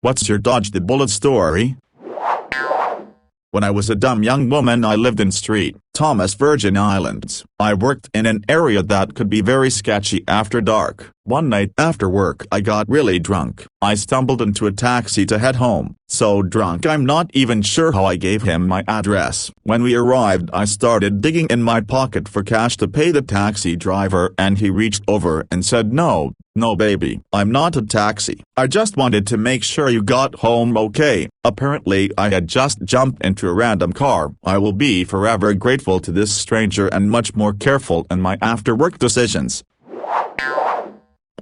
What's your dodge the bullet story? When I was a dumb young woman, I lived in St. Thomas, Virgin Islands. I worked in an area that could be very sketchy after dark. One night after work I got really drunk. I stumbled into a taxi to head home. So drunk I'm not even sure how I gave him my address. When we arrived I started digging in my pocket for cash to pay the taxi driver, and he reached over and said, "No baby, I'm not a taxi. I just wanted to make sure you got home okay." Apparently I had just jumped into a random car. I will be forever grateful to this stranger and much more careful in my after-work decisions.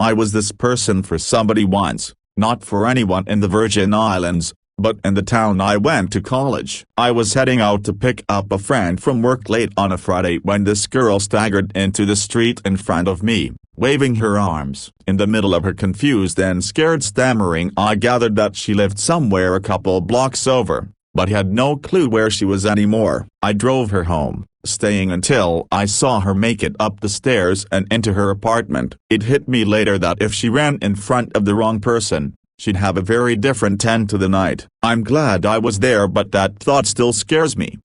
I was this person for somebody once, not for anyone in the Virgin Islands, but in the town I went to college. I was heading out to pick up a friend from work late on a Friday when this girl staggered into the street in front of me, waving her arms. In the middle of her confused and scared stammering I gathered that she lived somewhere a couple blocks over, but had no clue where she was anymore. I drove her home, staying until I saw her make it up the stairs and into her apartment. It hit me later that if she ran in front of the wrong person, she'd have a very different end to the night. I'm glad I was there, but that thought still scares me.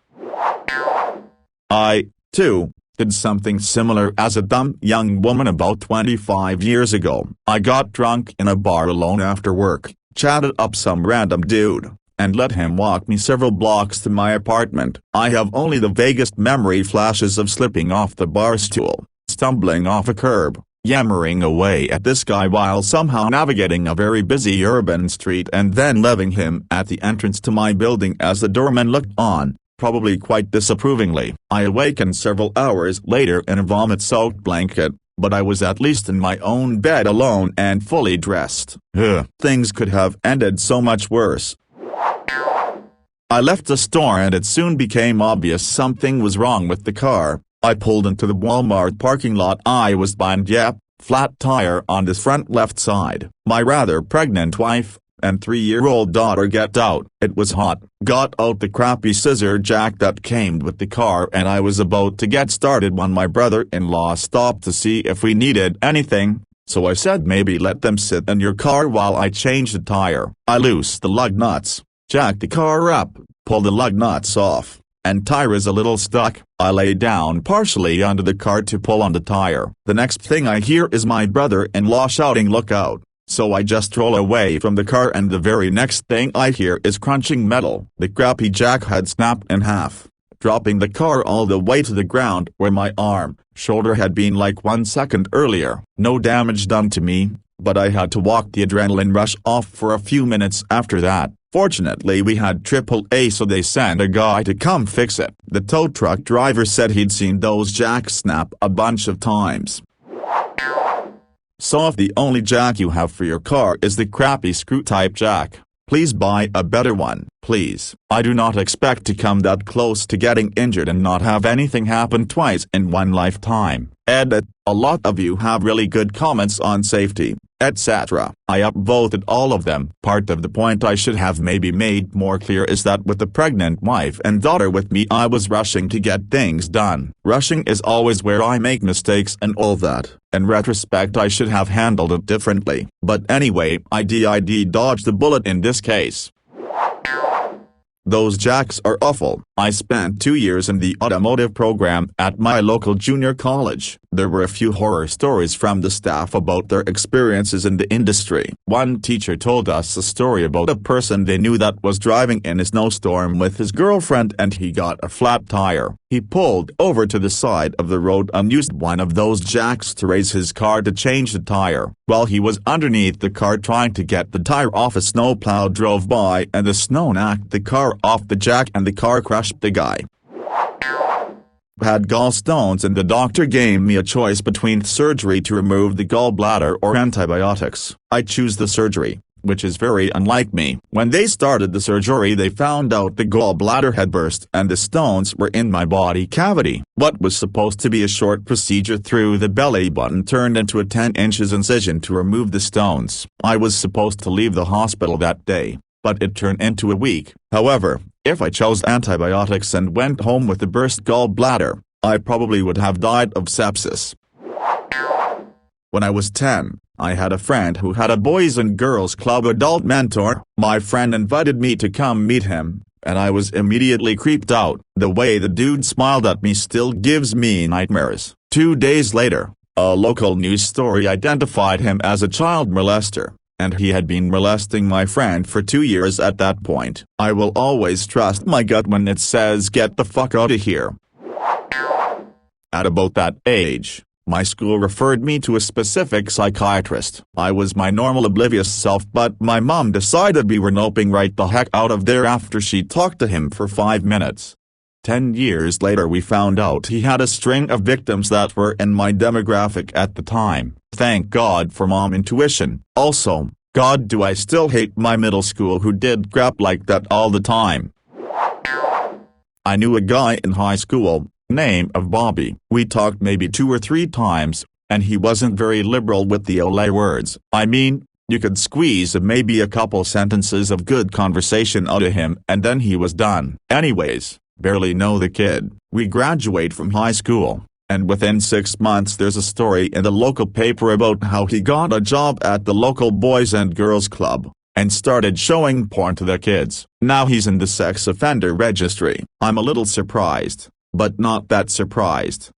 I, too, did something similar as a dumb young woman about 25 years ago. I got drunk in a bar alone after work, chatted up some random dude, and let him walk me several blocks to my apartment. I have only the vaguest memory flashes of slipping off the bar stool, stumbling off a curb, yammering away at this guy while somehow navigating a very busy urban street, and then leaving him at the entrance to my building as the doorman looked on, probably quite disapprovingly. I awakened several hours later in a vomit-soaked blanket, but I was at least in my own bed alone and fully dressed. Things could have ended so much worse. I left the store and it soon became obvious something was wrong with the car. I pulled into the Walmart parking lot I was behind. Flat tire on the front left side. My rather pregnant wife and 3-year-old daughter get out. It was hot. Got out the crappy scissor jack that came with the car, and I was about to get started when my brother-in-law stopped to see if we needed anything. So I said, maybe let them sit in your car while I change the tire. I loosed the lug nuts, jacked the car up, pulled the lug nuts off, and tire is a little stuck. I lay down partially under the car to pull on the tire. The next thing I hear is my brother-in-law shouting, "Look out." So I just roll away from the car, and the very next thing I hear is crunching metal. The crappy jack had snapped in half, dropping the car all the way to the ground where my shoulder had been like 1 second earlier. No damage done to me, but I had to walk the adrenaline rush off for a few minutes after that. Fortunately we had AAA, so they sent a guy to come fix it. The tow truck driver said he'd seen those jacks snap a bunch of times. So if the only jack you have for your car is the crappy screw-type jack, please buy a better one, please. I do not expect to come that close to getting injured and not have anything happen twice in one lifetime. Edit. A lot of you have really good comments on safety, etc. I upvoted all of them. Part of the point I should have maybe made more clear is that with the pregnant wife and daughter with me, I was rushing to get things done. Rushing is always where I make mistakes and all that. In retrospect I should have handled it differently. But anyway, I did dodge the bullet in this case. Those jacks are awful. I spent 2 years in the automotive program at my local junior college. There were a few horror stories from the staff about their experiences in the industry. One teacher told us a story about a person they knew that was driving in a snowstorm with his girlfriend, and he got a flat tire. He pulled over to the side of the road and used one of those jacks to raise his car to change the tire. While he was underneath the car trying to get the tire off, a snowplow drove by and the snow knocked the car off the jack and the car crushed the guy. Had gallstones, and the doctor gave me a choice between surgery to remove the gallbladder or antibiotics. I choose the surgery, which is very unlike me. When they started the surgery they found out the gallbladder had burst and the stones were in my body cavity. What was supposed to be a short procedure through the belly button turned into a 10-inch incision to remove the stones. I was supposed to leave the hospital that day, but it turned into a week. However, if I chose antibiotics and went home with the burst gallbladder, I probably would have died of sepsis. When I was 10, I had a friend who had a boys and girls club adult mentor. My friend invited me to come meet him, and I was immediately creeped out. The way the dude smiled at me still gives me nightmares. 2 days later, a local news story identified him as a child molester, and he had been molesting my friend for 2 years at that point. I will always trust my gut when it says get the fuck out of here. At about that age, my school referred me to a specific psychiatrist. I was my normal oblivious self, but my mom decided we were noping right the heck out of there after she talked to him for 5 minutes. 10 years later we found out he had a string of victims that were in my demographic at the time. Thank God for mom intuition. Also, God, do I still hate my middle school who did crap like that all the time. I knew a guy in high school, name of Bobby. We talked maybe 2 or 3 times, and he wasn't very liberal with the ole words. I mean, you could squeeze maybe a couple sentences of good conversation out of him and then he was done. Anyways, barely know the kid. We graduate from high school, and within 6 months there's a story in the local paper about how he got a job at the local boys and girls club, and started showing porn to the kids. Now he's in the sex offender registry. I'm a little surprised, but not that surprised.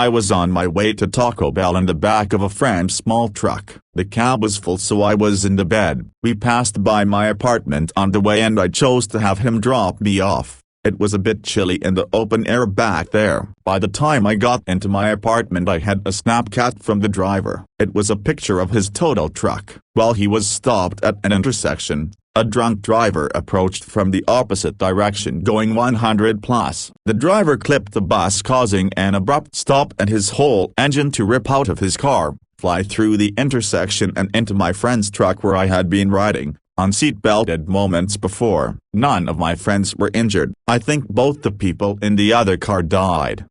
I was on my way to Taco Bell in the back of a friend's small truck. The cab was full, so I was in the bed. We passed by my apartment on the way and I chose to have him drop me off. It was a bit chilly in the open air back there. By the time I got into my apartment I had a Snapchat from the driver. It was a picture of his total truck. While he was stopped at an intersection, a drunk driver approached from the opposite direction going 100 plus. The driver clipped the bus, causing an abrupt stop and his whole engine to rip out of his car, fly through the intersection and into my friend's truck where I had been riding, unseatbelted moments before. None of my friends were injured. I think both the people in the other car died.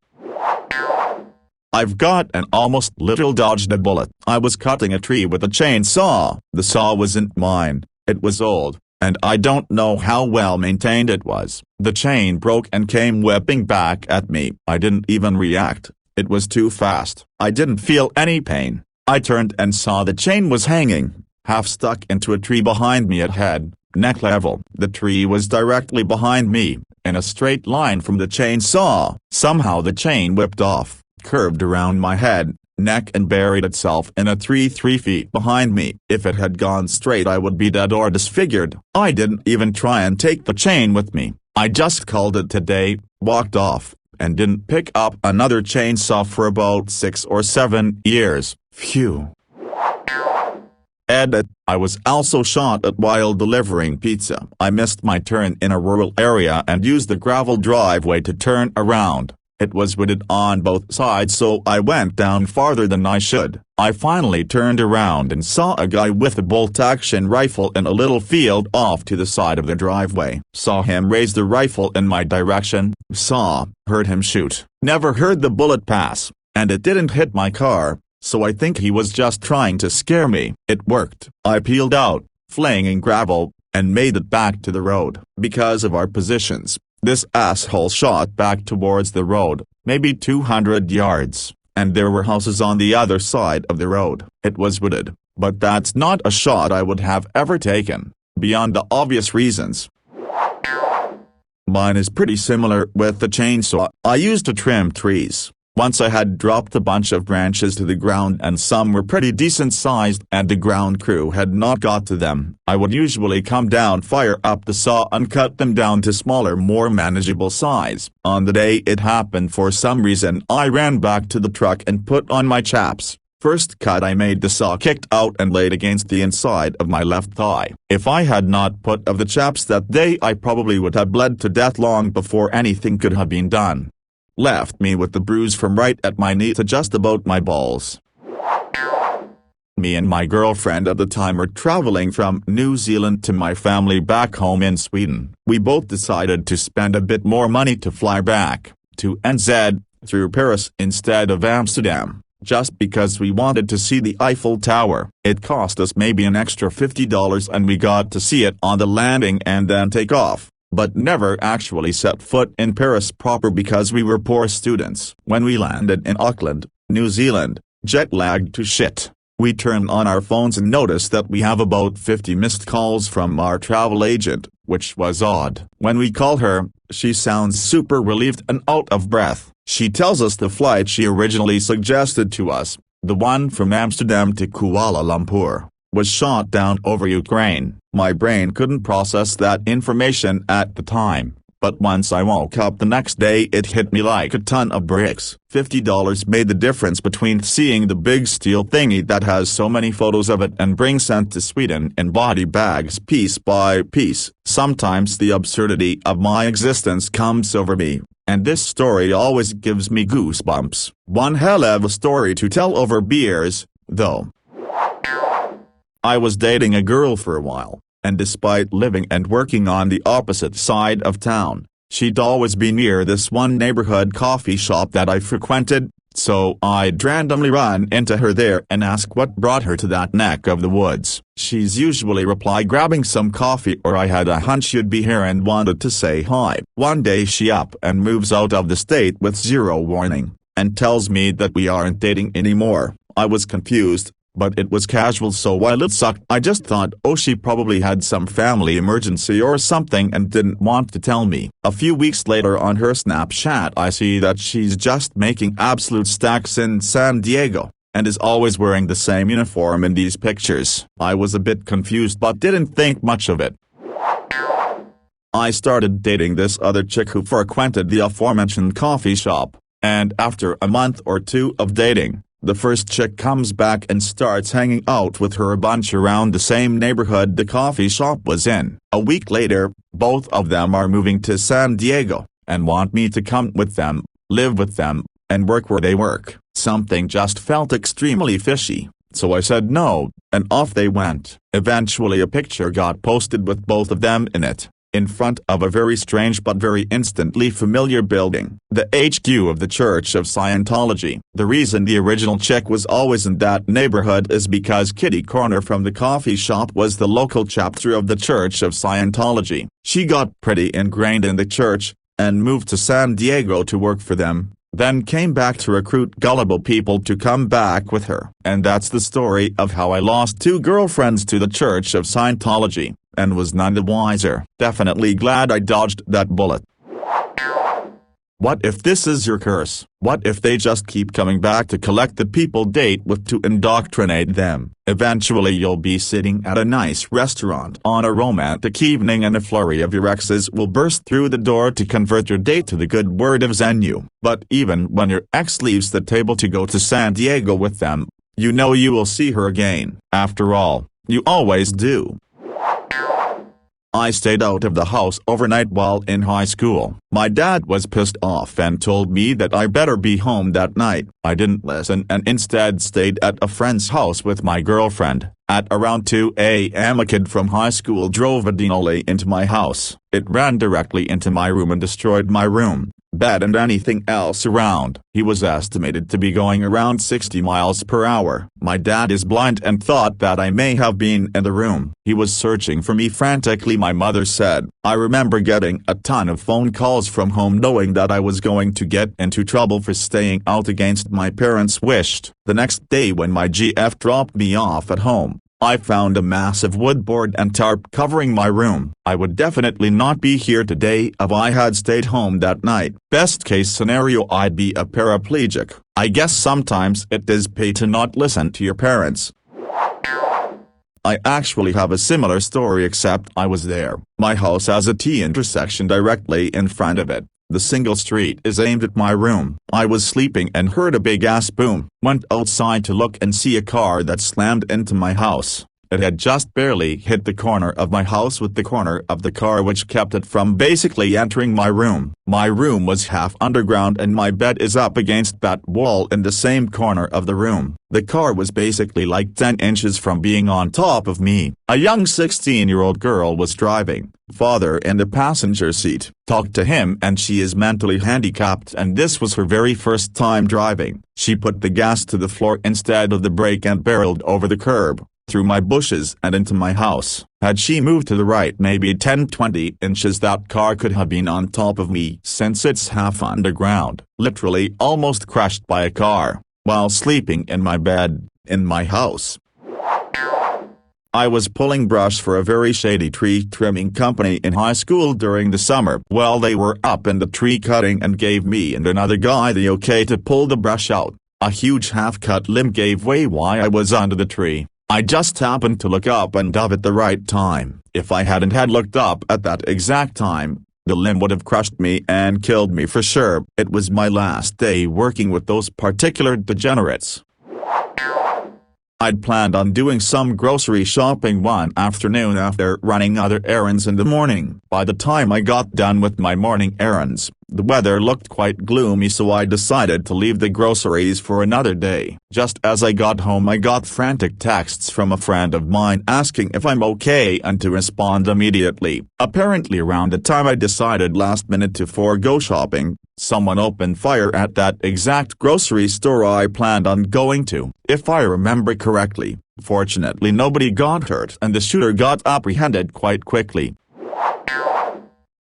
I've got an almost literal dodged a bullet. I was cutting a tree with a chainsaw. The saw wasn't mine. It was old, and I don't know how well maintained it was. The chain broke and came whipping back at me. I didn't even react. It was too fast. I didn't feel any pain. I turned and saw the chain was hanging, half stuck into a tree behind me at head, neck level. The tree was directly behind me, in a straight line from the chainsaw. Somehow the chain whipped off, curved around my head, neck and buried itself in a tree 3 feet behind me. If it had gone straight I would be dead or disfigured. I didn't even try and take the chain with me. I just called it today, walked off, and didn't pick up another chainsaw for about 6 or 7 years. Phew. Edit. I was also shot at while delivering pizza. I missed my turn in a rural area and used the gravel driveway to turn around. It was wooded on both sides, so I went down farther than I should. I finally turned around and saw a guy with a bolt-action rifle in a little field off to the side of the driveway. Saw him raise the rifle in my direction. Heard him shoot. Never heard the bullet pass, and it didn't hit my car, so I think he was just trying to scare me. It worked. I peeled out, flinging gravel, and made it back to the road. Because of our positions, this asshole shot back towards the road, maybe 200 yards, and there were houses on the other side of the road. It was wooded, but that's not a shot I would have ever taken, beyond the obvious reasons. Mine is pretty similar with the chainsaw I used to trim trees. Once I had dropped a bunch of branches to the ground and some were pretty decent sized and the ground crew had not got to them. I would usually come down, fire up the saw and cut them down to smaller, more manageable size. On the day it happened, for some reason I ran back to the truck and put on my chaps. First cut I made, the saw kicked out and laid against the inside of my left thigh. If I had not put of the chaps that day I probably would have bled to death long before anything could have been done. Left me with the bruise from right at my knee to just about my balls. Me and my girlfriend at the time were traveling from New Zealand to my family back home in Sweden. We both decided to spend a bit more money to fly back to NZ through Paris instead of Amsterdam, just because we wanted to see the Eiffel Tower. It cost us maybe an extra $50 and we got to see it on the landing and then take off, but never actually set foot in Paris proper because we were poor students. When we landed in Auckland, New Zealand, jet-lagged to shit. We turn on our phones and notice that we have about 50 missed calls from our travel agent, which was odd. When we call her, she sounds super relieved and out of breath. She tells us the flight she originally suggested to us, the one from Amsterdam to Kuala Lumpur, was shot down over Ukraine. My brain couldn't process that information at the time, but once I woke up the next day it hit me like a ton of bricks. $50 made the difference between seeing the big steel thingy that has so many photos of it and being sent to Sweden in body bags piece by piece. Sometimes the absurdity of my existence comes over me, and this story always gives me goosebumps. One hell of a story to tell over beers, though. I was dating a girl for a while, and despite living and working on the opposite side of town, she'd always be near this one neighborhood coffee shop that I frequented, so I'd randomly run into her there and ask what brought her to that neck of the woods. She's usually reply grabbing some coffee, or I had a hunch she'd be here and wanted to say hi. One day she up and moves out of the state with zero warning, and tells me that we aren't dating anymore. I was confused, but it was casual, so while it sucked I just thought, oh, she probably had some family emergency or something and didn't want to tell me. A few weeks later on her Snapchat I see that she's just making absolute stacks in San Diego, and is always wearing the same uniform in these pictures. I was a bit confused but didn't think much of it. I started dating this other chick who frequented the aforementioned coffee shop, and after a month or two of dating, the first chick comes back and starts hanging out with her a bunch around the same neighborhood the coffee shop was in. A week later, both of them are moving to San Diego, and want me to come with them, live with them, and work where they work. Something just felt extremely fishy, so I said no, and off they went. Eventually a picture got posted with both of them in it, in front of a very strange but very instantly familiar building, the HQ of the Church of Scientology. The reason the original chick was always in that neighborhood is because kitty corner from the coffee shop was the local chapter of the Church of Scientology. She got pretty ingrained in the church, and moved to San Diego to work for them, then came back to recruit gullible people to come back with her. And that's the story of how I lost 2 girlfriends to the Church of Scientology, and was none the wiser. Definitely glad I dodged that bullet. What if this is your curse? What if they just keep coming back to collect the people date with to indoctrinate them? Eventually you'll be sitting at a nice restaurant on a romantic evening and a flurry of your exes will burst through the door to convert your date to the good word of Zen. But even when your ex leaves the table to go to San Diego with them, you know you will see her again. After all, you always do. I stayed out of the house overnight while in high school. My dad was pissed off and told me that I better be home that night. I didn't listen and instead stayed at a friend's house with my girlfriend. At around 2 a.m. a kid from high school drove a Denali into my house. It ran directly into my room and destroyed my room, bed and anything else around. He was estimated to be going around 60 miles per hour. My dad is blind and thought that I may have been in the room. He was searching for me frantically, my mother said. I remember getting a ton of phone calls from home knowing that I was going to get into trouble for staying out against my parents' wish. The next day when my GF dropped me off at home, I found a massive wood board and tarp covering my room. I would definitely not be here today if I had stayed home that night. Best case scenario, I'd be a paraplegic. I guess sometimes it does pay to not listen to your parents. I actually have a similar story, except I was there. My house has a T intersection directly in front of it. The single street is aimed at my room. I was sleeping and heard a big-ass boom. Went outside to look and see a car that slammed into my house. It had just barely hit the corner of my house with the corner of the car, which kept it from basically entering my room. My room was half underground and my bed is up against that wall in the same corner of the room. The car was basically like 10 inches from being on top of me. A young 16-year-old girl was driving, father in the passenger seat. Talked to him and she is mentally handicapped and this was her very first time driving. She put the gas to the floor instead of the brake and barreled over the curb, through my bushes and into my house. Had she moved to the right maybe 10-20 inches, that car could have been on top of me since it's half underground. Literally almost crushed by a car. while sleeping in my bed, in my house. I was pulling brush for a very shady tree trimming company in high school during the summer. Well, they were up in the tree cutting and gave me and another guy the okay to pull the brush out. A huge half-cut limb gave way while I was under the tree. I just happened to look up and dove at the right time. If I hadn't had looked up at that exact time, the limb would have crushed me and killed me for sure. It was my last day working with those particular degenerates. I'd planned on doing some grocery shopping one afternoon after running other errands in the morning. By the time I got done with my morning errands, the weather looked quite gloomy, so I decided to leave the groceries for another day. Just as I got home, I got frantic texts from a friend of mine asking if I'm okay and to respond immediately. Apparently around the time I decided last minute to forego shopping, someone opened fire at that exact grocery store I planned on going to. If I remember correctly, fortunately nobody got hurt and the shooter got apprehended quite quickly.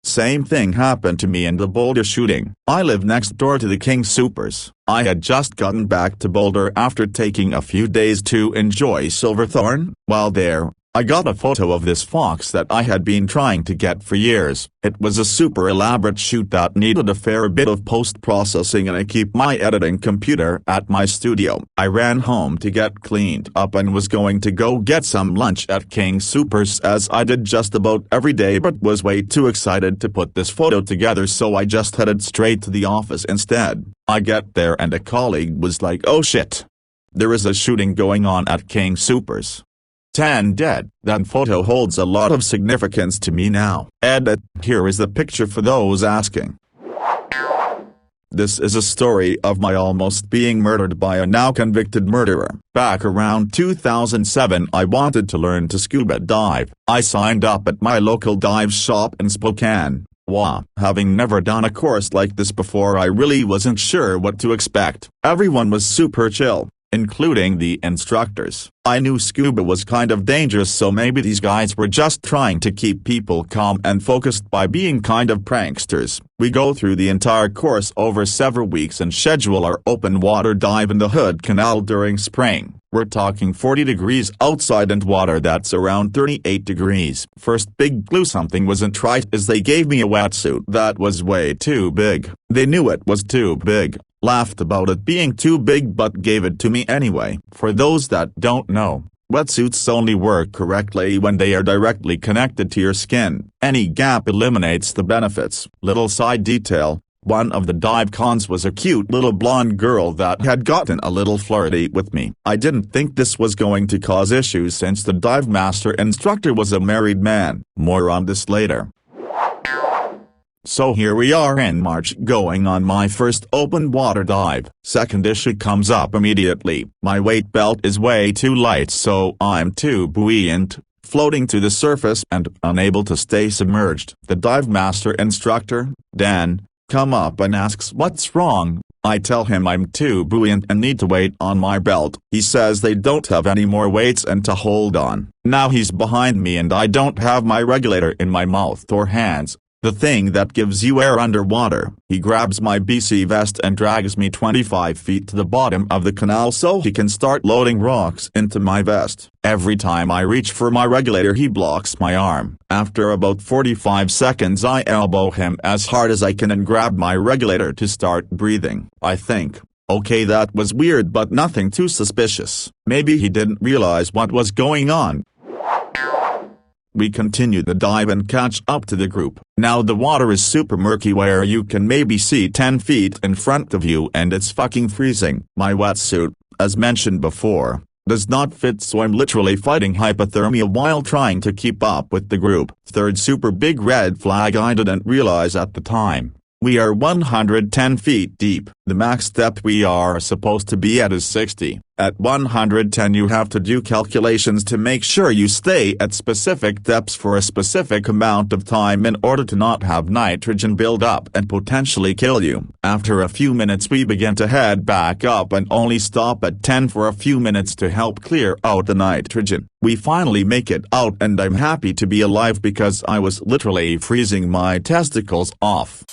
Same thing happened to me in the Boulder shooting. I live next door to the King Soopers. I had just gotten back to Boulder after taking a few days to enjoy Silverthorne. While there, I got a photo of this fox that I had been trying to get for years. It was a super elaborate shoot that needed a fair bit of post-processing, and I keep my editing computer at my studio. I ran home to get cleaned up and was going to go get some lunch at King Soopers, as I did just about every day, but was way too excited to put this photo together, so I just headed straight to the office instead. I get there and a colleague was like, "Oh shit. There is a shooting going on at King Soopers. 10 dead." That photo holds a lot of significance to me now. Edit. Here is the picture for those asking. This is a story of my almost being murdered by a now convicted murderer. Back around 2007, I wanted to learn to scuba dive. I signed up at my local dive shop in Spokane. Having never done a course like this before, I really wasn't sure what to expect. Everyone was super chill, including the instructors. I knew scuba was kind of dangerous, so maybe these guys were just trying to keep people calm and focused by being kind of pranksters. We go through the entire course over several weeks and schedule our open water dive in the Hood Canal during spring. We're talking 40 degrees outside and water that's around 38 degrees. First big clue something wasn't right is they gave me a wetsuit that was way too big. They knew it was too big, laughed about it being too big, but gave it to me anyway. For those that don't know, wetsuits only work correctly when they are directly connected to your skin. Any gap eliminates the benefits. Little side detail. One of the dive cons was a cute little blonde girl that had gotten a little flirty with me. I didn't think this was going to cause issues since the dive master instructor was a married man. More on this later. So here we are in March, going on my first open water dive. Second issue comes up immediately. My weight belt is way too light, so I'm too buoyant, floating to the surface and unable to stay submerged. The dive master instructor, Dan, come up and asks what's wrong. I tell him I'm too buoyant and need to weight on my belt. He says they don't have any more weights and to hold on. Now he's behind me and I don't have my regulator in my mouth or hands, the thing that gives you air underwater. He grabs my BC vest and drags me 25 feet to the bottom of the canal so he can start loading rocks into my vest. Every time I reach for my regulator, he blocks my arm. After about 45 seconds, I elbow him as hard as I can and grab my regulator to start breathing. I think, okay, that was weird but nothing too suspicious. Maybe he didn't realize what was going on. We continue the dive and catch up to the group. Now the water is super murky where you can maybe see 10 feet in front of you and it's fucking freezing. My wetsuit, as mentioned before, does not fit, so I'm literally fighting hypothermia while trying to keep up with the group. Third super big red flag I didn't realize at the time. We are 110 feet deep. The max depth we are supposed to be at is 60. At 110 you have to do calculations to make sure you stay at specific depths for a specific amount of time in order to not have nitrogen build up and potentially kill you. After a few minutes we begin to head back up and only stop at 10 for a few minutes to help clear out the nitrogen. We finally make it out and I'm happy to be alive because I was literally freezing my testicles off.